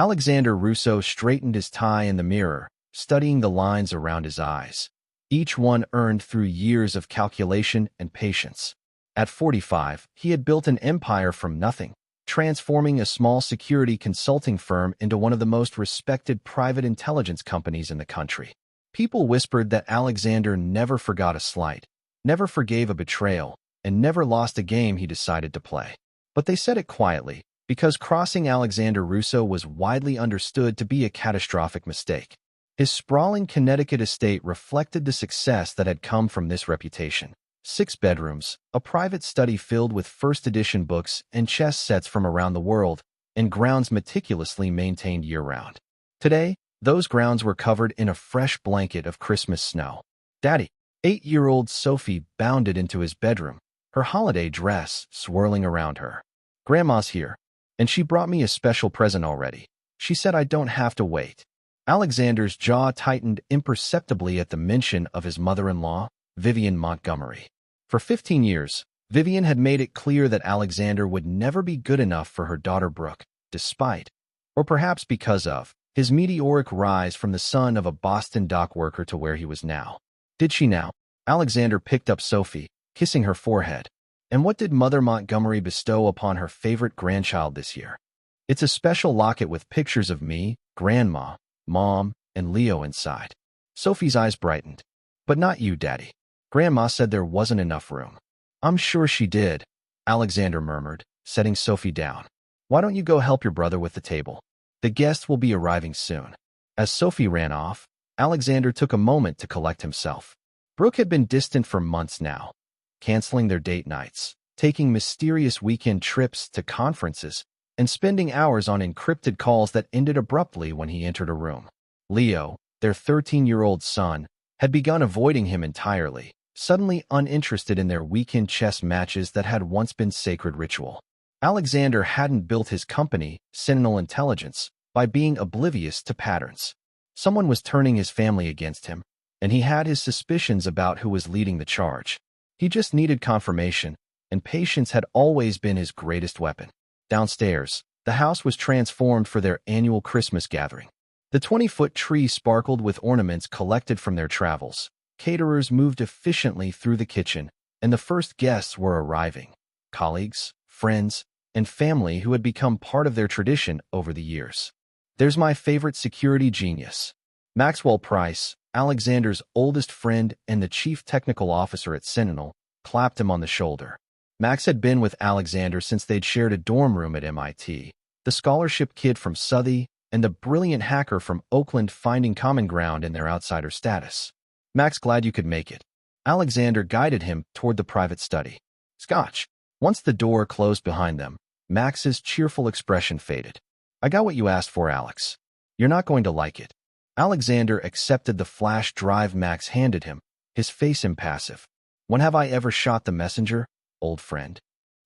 Alexander Russo straightened his tie in the mirror, studying the lines around his eyes, each one earned through years of calculation and patience. At 45, he had built an empire from nothing, transforming a small security consulting firm into one of the most respected private intelligence companies in the country. People whispered that Alexander never forgot a slight, never forgave a betrayal, and never lost a game he decided to play. But they said it quietly, because crossing Alexander Russo was widely understood to be a catastrophic mistake. His sprawling Connecticut estate reflected the success that had come from this reputation. 6 bedrooms, a private study filled with first-edition books and chess sets from around the world, and grounds meticulously maintained year-round. Today, those grounds were covered in a fresh blanket of Christmas snow. "Daddy!" 8-year-old Sophie bounded into his bedroom, her holiday dress swirling around her. "Grandma's here, and she brought me a special present already. She said I don't have to wait." Alexander's jaw tightened imperceptibly at the mention of his mother-in-law, Vivian Montgomery. For 15 years, Vivian had made it clear that Alexander would never be good enough for her daughter Brooke, despite, or perhaps because of, his meteoric rise from the son of a Boston dock worker to where he was now. Did she now? Alexander picked up Sophie, kissing her forehead. "And what did Mother Montgomery bestow upon her favorite grandchild this year?" "It's a special locket with pictures of me, Grandma, Mom, and Leo inside." Sophie's eyes brightened. "But not you, Daddy. Grandma said there wasn't enough room." "I'm sure she did," Alexander murmured, setting Sophie down. "Why don't you go help your brother with the table? The guests will be arriving soon." As Sophie ran off, Alexander took a moment to collect himself. Brooke had been distant for months now, canceling their date nights, taking mysterious weekend trips to conferences, and spending hours on encrypted calls that ended abruptly when he entered a room. Leo, their 13-year-old son, had begun avoiding him entirely, suddenly uninterested in their weekend chess matches that had once been sacred ritual. Alexander hadn't built his company, Sentinel Intelligence, by being oblivious to patterns. Someone was turning his family against him, and he had his suspicions about who was leading the charge. He just needed confirmation, and patience had always been his greatest weapon. Downstairs, the house was transformed for their annual Christmas gathering. The 20-foot tree sparkled with ornaments collected from their travels. Caterers moved efficiently through the kitchen, and the first guests were arriving. Colleagues, friends, and family who had become part of their tradition over the years. "There's my favorite security genius." Maxwell Price, Alexander's oldest friend and the chief technical officer at Sentinel, clapped him on the shoulder. Max had been with Alexander since they'd shared a dorm room at MIT, the scholarship kid from Southie and the brilliant hacker from Oakland finding common ground in their outsider status. "Max, glad you could make it." Alexander guided him toward the private study. "Scotch." Once the door closed behind them, Max's cheerful expression faded. "I got what you asked for, Alex. You're not going to like it." Alexander accepted the flash drive Max handed him, his face impassive. "When have I ever shot the messenger, old friend?"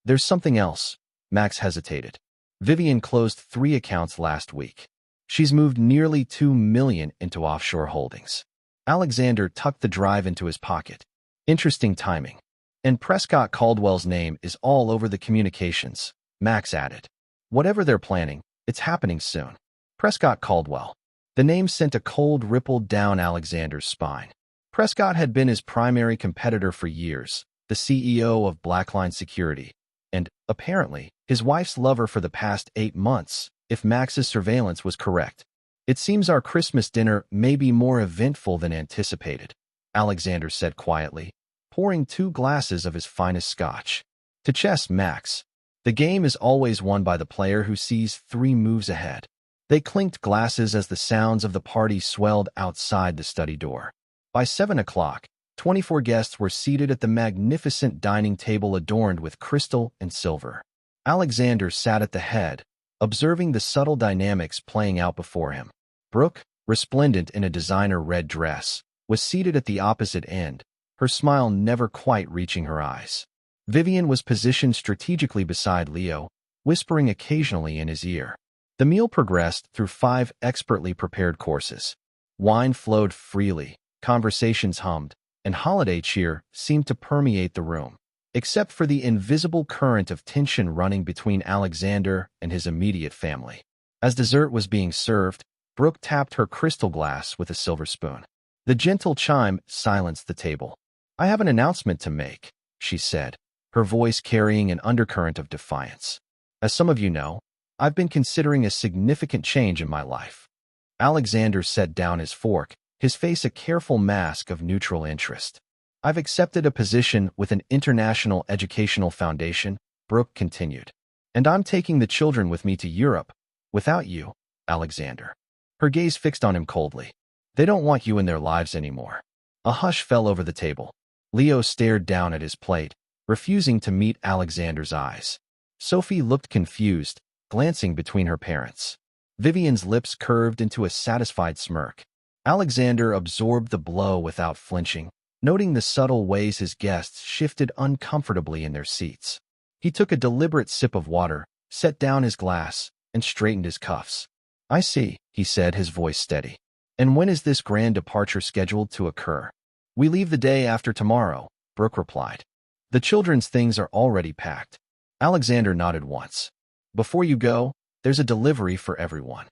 "There's something else." Max hesitated. "Vivian closed 3 accounts last week. She's moved nearly $2 million into offshore holdings." Alexander tucked the drive into his pocket. "Interesting timing. And Prescott Caldwell's name is all over the communications," Max added. "Whatever they're planning, it's happening soon." Prescott Caldwell. The name sent a cold ripple down Alexander's spine. Prescott had been his primary competitor for years, the CEO of Blackline Security, and, apparently, his wife's lover for the past 8 months, if Max's surveillance was correct. "It seems our Christmas dinner may be more eventful than anticipated," Alexander said quietly, pouring 2 glasses of his finest scotch. "To chess, Max. The game is always won by the player who sees 3 moves ahead." They clinked glasses as the sounds of the party swelled outside the study door. By 7 o'clock, 24 guests were seated at the magnificent dining table adorned with crystal and silver. Alexander sat at the head, observing the subtle dynamics playing out before him. Brooke, resplendent in a designer red dress, was seated at the opposite end, her smile never quite reaching her eyes. Vivian was positioned strategically beside Leo, whispering occasionally in his ear. The meal progressed through 5 expertly prepared courses. Wine flowed freely, conversations hummed, and holiday cheer seemed to permeate the room, except for the invisible current of tension running between Alexander and his immediate family. As dessert was being served, Brooke tapped her crystal glass with a silver spoon. The gentle chime silenced the table. "I have an announcement to make," she said, her voice carrying an undercurrent of defiance. "As some of you know, I've been considering a significant change in my life." Alexander set down his fork, his face a careful mask of neutral interest. "I've accepted a position with an international educational foundation," Brooke continued. "And I'm taking the children with me to Europe. Without you, Alexander." Her gaze fixed on him coldly. "They don't want you in their lives anymore." A hush fell over the table. Leo stared down at his plate, refusing to meet Alexander's eyes. Sophie looked confused, glancing between her parents. Vivian's lips curved into a satisfied smirk. Alexander absorbed the blow without flinching, noting the subtle ways his guests shifted uncomfortably in their seats. He took a deliberate sip of water, set down his glass, and straightened his cuffs. "I see," he said, his voice steady. "And when is this grand departure scheduled to occur?" "We leave the day after tomorrow," Brooke replied. "The children's things are already packed." Alexander nodded once. "Before you go, there's a delivery for everyone."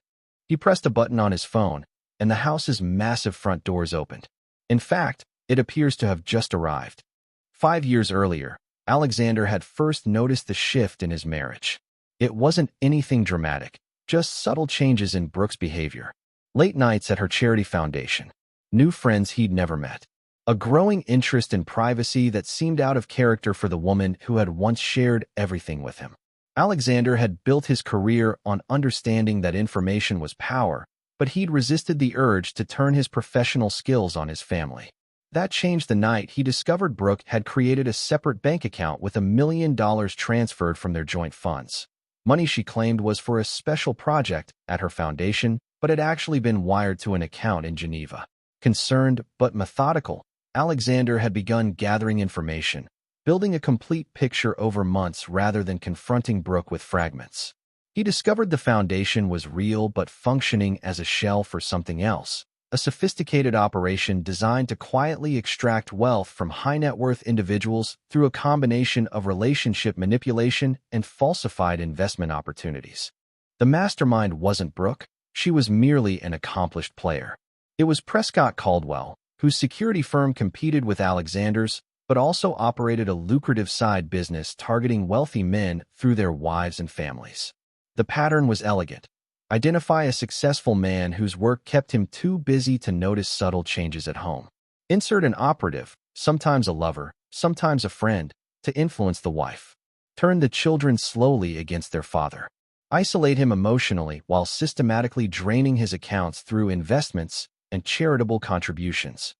He pressed a button on his phone, and the house's massive front doors opened. In fact, it appears to have just arrived. 5 years earlier, Alexander had first noticed the shift in his marriage. It wasn't anything dramatic, just subtle changes in Brooke's behavior. Late nights at her charity foundation, new friends he'd never met, a growing interest in privacy that seemed out of character for the woman who had once shared everything with him. Alexander had built his career on understanding that information was power, but he'd resisted the urge to turn his professional skills on his family. That changed the night he discovered Brooke had created a separate bank account with $1 million transferred from their joint funds. Money she claimed was for a special project at her foundation, but had actually been wired to an account in Geneva. Concerned but methodical, Alexander had begun gathering information, building a complete picture over months rather than confronting Brooke with fragments. He discovered the foundation was real but functioning as a shell for something else, a sophisticated operation designed to quietly extract wealth from high-net-worth individuals through a combination of relationship manipulation and falsified investment opportunities. The mastermind wasn't Brooke, she was merely an accomplished player. It was Prescott Caldwell, whose security firm competed with Alexander's, but also operated a lucrative side business targeting wealthy men through their wives and families. The pattern was elegant. Identify a successful man whose work kept him too busy to notice subtle changes at home. Insert an operative, sometimes a lover, sometimes a friend, to influence the wife. Turn the children slowly against their father. Isolate him emotionally while systematically draining his accounts through investments and charitable contributions.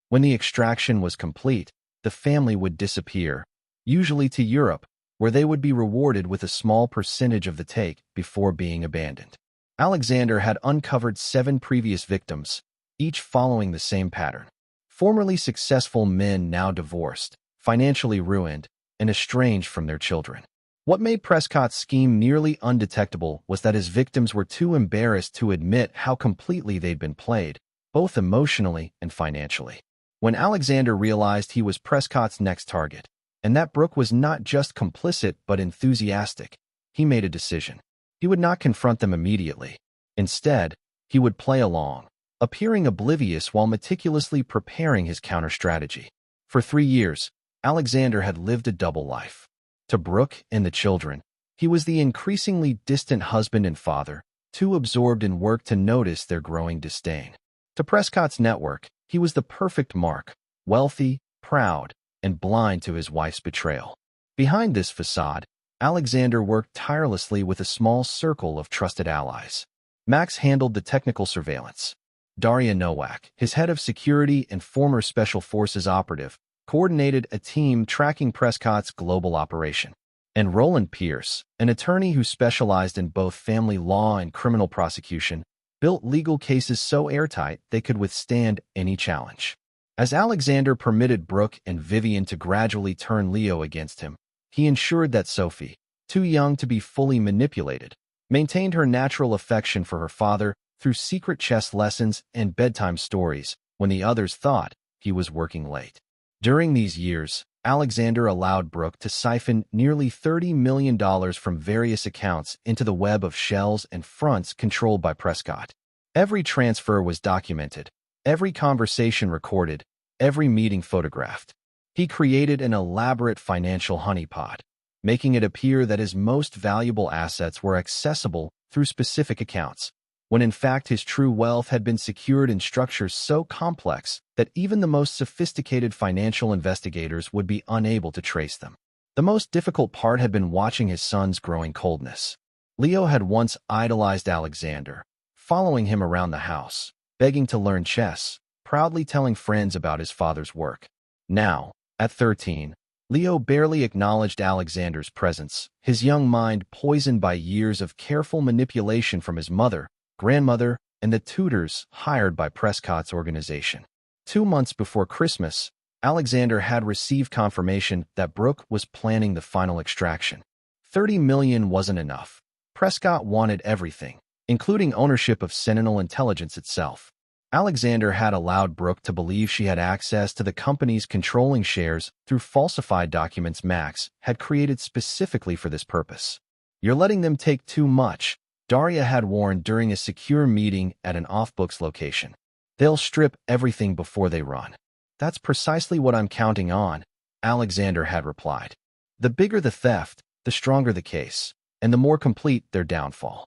When the extraction was complete, the family would disappear, usually to Europe, where they would be rewarded with a small percentage of the take before being abandoned. Alexander had uncovered 7 previous victims, each following the same pattern. Formerly successful men now divorced, financially ruined, and estranged from their children. What made Prescott's scheme nearly undetectable was that his victims were too embarrassed to admit how completely they'd been played, both emotionally and financially. When Alexander realized he was Prescott's next target, and that Brooke was not just complicit but enthusiastic, he made a decision. He would not confront them immediately. Instead, he would play along, appearing oblivious while meticulously preparing his counter-strategy. For 3 years, Alexander had lived a double life. To Brooke and the children, he was the increasingly distant husband and father, too absorbed in work to notice their growing disdain. To Prescott's network, he was the perfect mark, wealthy, proud, and blind to his wife's betrayal. Behind this facade, Alexander worked tirelessly with a small circle of trusted allies. Max handled the technical surveillance. Daria Nowak, his head of security and former Special Forces operative, coordinated a team tracking Prescott's global operation. And Roland Pierce, an attorney who specialized in both family law and criminal prosecution, built legal cases so airtight they could withstand any challenge. As Alexander permitted Brooke and Vivian to gradually turn Leo against him, he ensured that Sophie, too young to be fully manipulated, maintained her natural affection for her father through secret chess lessons and bedtime stories when the others thought he was working late. During these years, Alexander allowed Brooke to siphon nearly $30 million from various accounts into the web of shells and fronts controlled by Prescott. Every transfer was documented, every conversation recorded, every meeting photographed. He created an elaborate financial honeypot, making it appear that his most valuable assets were accessible through specific accounts, when in fact his true wealth had been secured in structures so complex that even the most sophisticated financial investigators would be unable to trace them. The most difficult part had been watching his son's growing coldness. Leo had once idolized Alexander, following him around the house, begging to learn chess, proudly telling friends about his father's work. Now, at 13, Leo barely acknowledged Alexander's presence, his young mind poisoned by years of careful manipulation from his mother, grandmother, and the tutors hired by Prescott's organization. 2 months before Christmas, Alexander had received confirmation that Brooke was planning the final extraction. $30 million wasn't enough. Prescott wanted everything, including ownership of Sentinel Intelligence itself. Alexander had allowed Brooke to believe she had access to the company's controlling shares through falsified documents Max had created specifically for this purpose. "You're letting them take too much," Daria had warned during a secure meeting at an off-books location. "They'll strip everything before they run." "That's precisely what I'm counting on," Alexander had replied. "The bigger the theft, the stronger the case, and the more complete their downfall."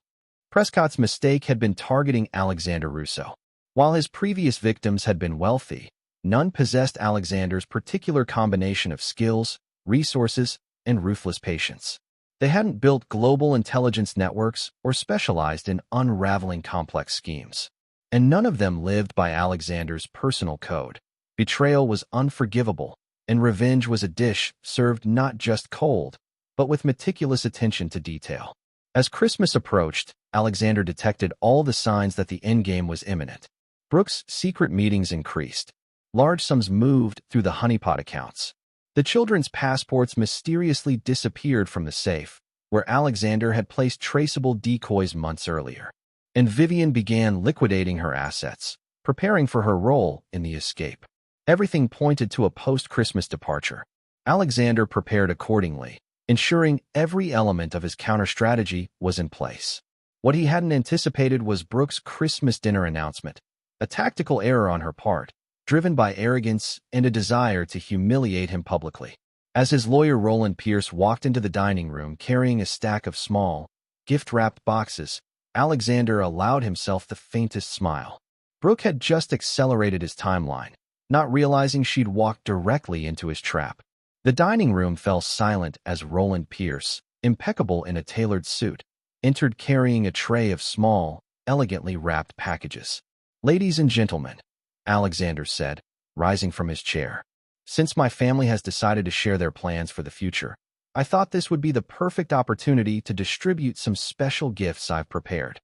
Prescott's mistake had been targeting Alexander Russo. While his previous victims had been wealthy, none possessed Alexander's particular combination of skills, resources, and ruthless patience. They hadn't built global intelligence networks or specialized in unraveling complex schemes. And none of them lived by Alexander's personal code. Betrayal was unforgivable, and revenge was a dish served not just cold, but with meticulous attention to detail. As Christmas approached, Alexander detected all the signs that the endgame was imminent. Brooke's secret meetings increased. Large sums moved through the honeypot accounts. The children's passports mysteriously disappeared from the safe, where Alexander had placed traceable decoys months earlier. And Vivian began liquidating her assets, preparing for her role in the escape. Everything pointed to a post-Christmas departure. Alexander prepared accordingly, ensuring every element of his counter-strategy was in place. What he hadn't anticipated was Brooke's Christmas dinner announcement, a tactical error on her part, driven by arrogance and a desire to humiliate him publicly. As his lawyer Roland Pierce walked into the dining room carrying a stack of small, gift-wrapped boxes, Alexander allowed himself the faintest smile. Brooke had just accelerated his timeline, not realizing she'd walked directly into his trap. The dining room fell silent as Roland Pierce, impeccable in a tailored suit, entered carrying a tray of small, elegantly wrapped packages. "Ladies and gentlemen," Alexander said, rising from his chair, "since my family has decided to share their plans for the future, I thought this would be the perfect opportunity to distribute some special gifts I've prepared."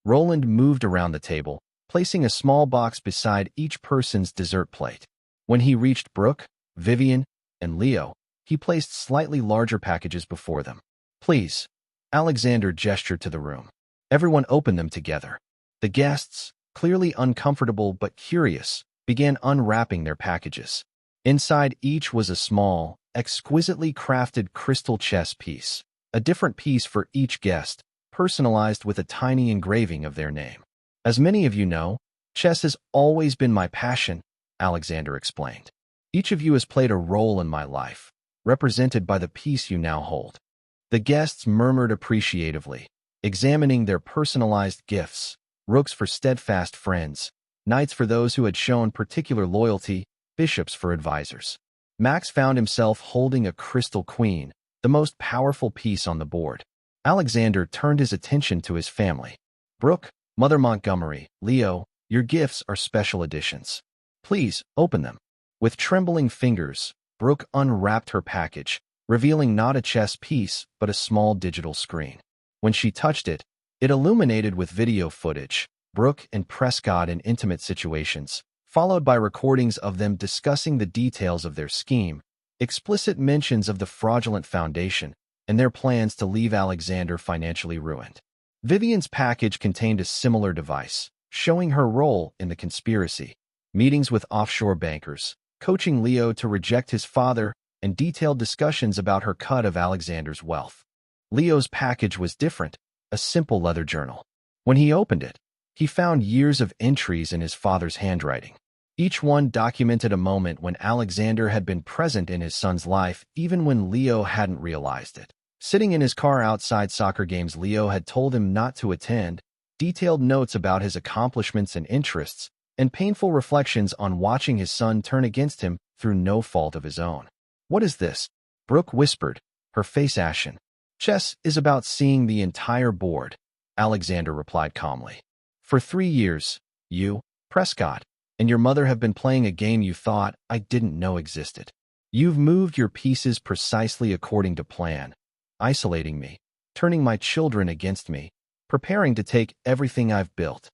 Roland moved around the table, placing a small box beside each person's dessert plate. When he reached Brooke, Vivian, and Leo, he placed slightly larger packages before them. "Please," Alexander gestured to the room. Everyone opened them together. The guests, clearly uncomfortable but curious, began unwrapping their packages. Inside each was a small, exquisitely crafted crystal chess piece, a different piece for each guest, personalized with a tiny engraving of their name. "As many of you know, chess has always been my passion," Alexander explained. "Each of you has played a role in my life, represented by the piece you now hold." The guests murmured appreciatively, examining their personalized gifts, rooks for steadfast friends, knights for those who had shown particular loyalty, bishops for advisors. Max found himself holding a crystal queen, the most powerful piece on the board. Alexander turned his attention to his family. "Brooke, Mother Montgomery, Leo, your gifts are special editions. Please, open them." With trembling fingers, Brooke unwrapped her package, revealing not a chess piece but a small digital screen. When she touched it, it illuminated with video footage, Brooke and Prescott in intimate situations, followed by recordings of them discussing the details of their scheme, explicit mentions of the fraudulent foundation, and their plans to leave Alexander financially ruined. Vivian's package contained a similar device, showing her role in the conspiracy, meetings with offshore bankers, coaching Leo to reject his father, and detailed discussions about her cut of Alexander's wealth. Leo's package was different, a simple leather journal. When he opened it, he found years of entries in his father's handwriting. Each one documented a moment when Alexander had been present in his son's life, even when Leo hadn't realized it. Sitting in his car outside soccer games Leo had told him not to attend, detailed notes about his accomplishments and interests, and painful reflections on watching his son turn against him through no fault of his own. "What is this?" Brooke whispered, her face ashen. "Chess is about seeing the entire board," Alexander replied calmly. "For 3 years, you, Prescott, and your mother have been playing a game you thought I didn't know existed. You've moved your pieces precisely according to plan, isolating me, turning my children against me, preparing to take everything I've built."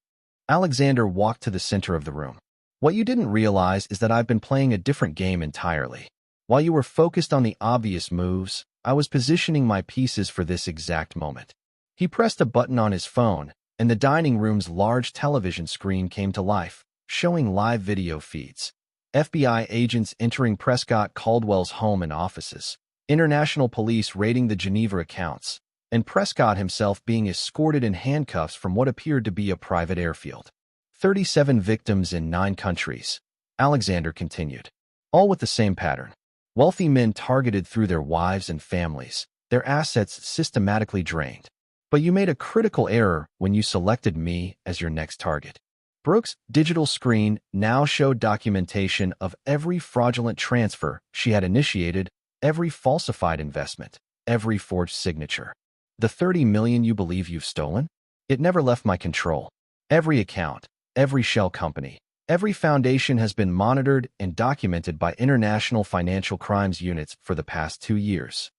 Alexander walked to the center of the room. "What you didn't realize is that I've been playing a different game entirely. While you were focused on the obvious moves, I was positioning my pieces for this exact moment." He pressed a button on his phone, and the dining room's large television screen came to life, showing live video feeds. FBI agents entering Prescott Caldwell's home and offices, international police raiding the Geneva accounts, and Prescott himself being escorted in handcuffs from what appeared to be a private airfield. 37 victims in 9 countries, Alexander continued. All with the same pattern. Wealthy men targeted through their wives and families, their assets systematically drained. But you made a critical error when you selected me as your next target. Brooke's digital screen now showed documentation of every fraudulent transfer she had initiated, every falsified investment, every forged signature. "The 30 million you believe you've stolen? It never left my control. Every account, every shell company, every foundation has been monitored and documented by international financial crimes units for the past 2 years."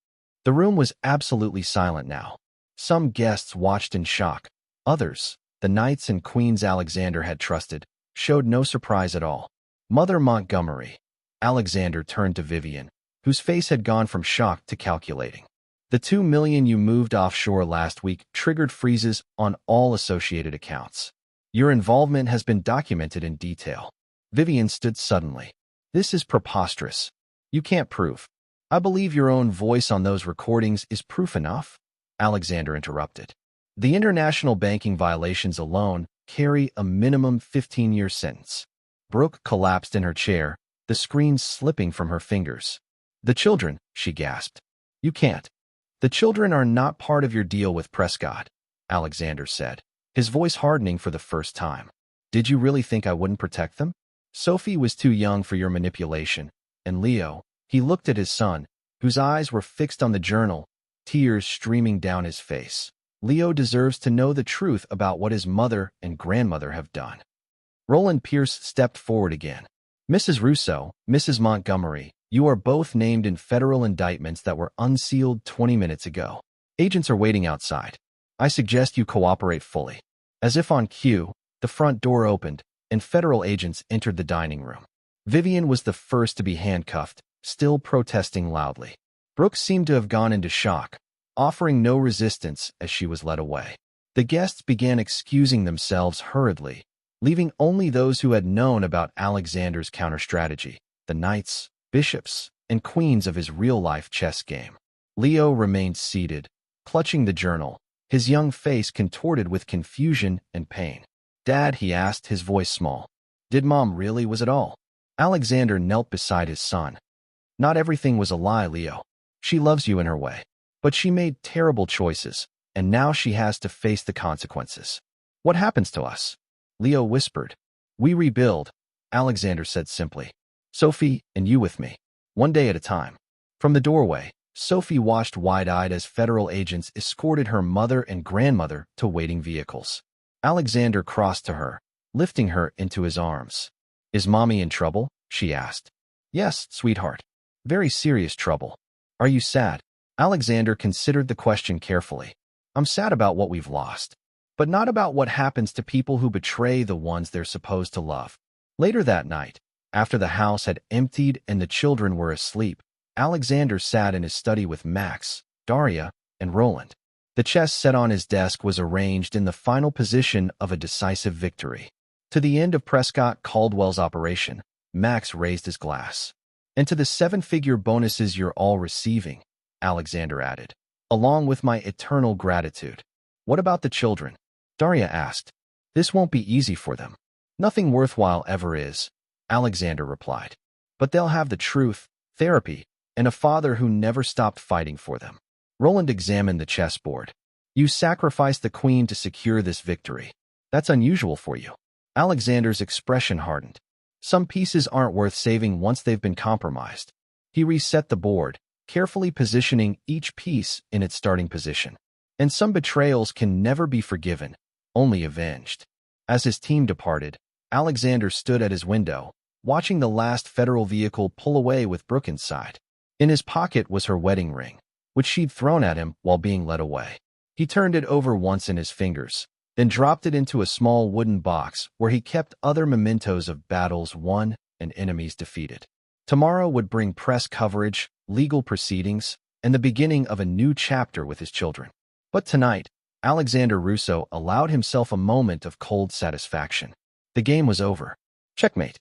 The room was absolutely silent now. Some guests watched in shock. Others, the knights and queens Alexander had trusted, showed no surprise at all. "Mother Montgomery." Alexander turned to Vivian, whose face had gone from shock to calculating. "The 2 million you moved offshore last week triggered freezes on all associated accounts. Your involvement has been documented in detail." Vivian stood suddenly. "This is preposterous. You can't prove." "I believe your own voice on those recordings is proof enough," Alexander interrupted. "The international banking violations alone carry a minimum 15-year sentence." Brooke collapsed in her chair, the screen slipping from her fingers. "The children," she gasped. "You can't. The children are not part of your deal with Prescott," Alexander said, his voice hardening for the first time. "Did you really think I wouldn't protect them? Sophie was too young for your manipulation, and Leo," he looked at his son, whose eyes were fixed on the journal, tears streaming down his face. "Leo deserves to know the truth about what his mother and grandmother have done." Roland Pierce stepped forward again. "Mrs. Russo, Mrs. Montgomery, you are both named in federal indictments that were unsealed 20 minutes ago. Agents are waiting outside. I suggest you cooperate fully." As if on cue, the front door opened, and federal agents entered the dining room. Vivian was the first to be handcuffed, still protesting loudly. Brooke seemed to have gone into shock, offering no resistance as she was led away. The guests began excusing themselves hurriedly, leaving only those who had known about Alexander's counter-strategy, the knights, bishops, and queens of his real-life chess game. Leo remained seated, clutching the journal, his young face contorted with confusion and pain. "Dad," he asked, his voice small. "Did Mom really was it all?" Alexander knelt beside his son. "Not everything was a lie, Leo. She loves you in her way. But she made terrible choices, and now she has to face the consequences." "What happens to us?" Leo whispered. "We rebuild," Alexander said simply. "Sophie and you with me. One day at a time." From the doorway, Sophie watched wide-eyed as federal agents escorted her mother and grandmother to waiting vehicles. Alexander crossed to her, lifting her into his arms. "Is Mommy in trouble?" she asked. "Yes, sweetheart. Very serious trouble." "Are you sad?" Alexander considered the question carefully. "I'm sad about what we've lost, but not about what happens to people who betray the ones they're supposed to love." Later that night, after the house had emptied and the children were asleep, Alexander sat in his study with Max, Daria, and Roland. The chess set on his desk was arranged in the final position of a decisive victory. To the end of Prescott Caldwell's operation, Max raised his glass. And to the seven-figure bonuses you're all receiving, Alexander added, along with my eternal gratitude. What about the children? Daria asked. This won't be easy for them. Nothing worthwhile ever is, Alexander replied. But they'll have the truth, therapy, and a father who never stopped fighting for them. Roland examined the chessboard. You sacrificed the queen to secure this victory. That's unusual for you. Alexander's expression hardened. Some pieces aren't worth saving once they've been compromised. He reset the board, carefully positioning each piece in its starting position. And some betrayals can never be forgiven, only avenged. As his team departed, Alexander stood at his window, watching the last federal vehicle pull away with Brooke inside. In his pocket was her wedding ring, which she'd thrown at him while being led away. He turned it over once in his fingers, then dropped it into a small wooden box where he kept other mementos of battles won and enemies defeated. Tomorrow would bring press coverage, legal proceedings, and the beginning of a new chapter with his children. But tonight, Alexander Russo allowed himself a moment of cold satisfaction. The game was over. Checkmate.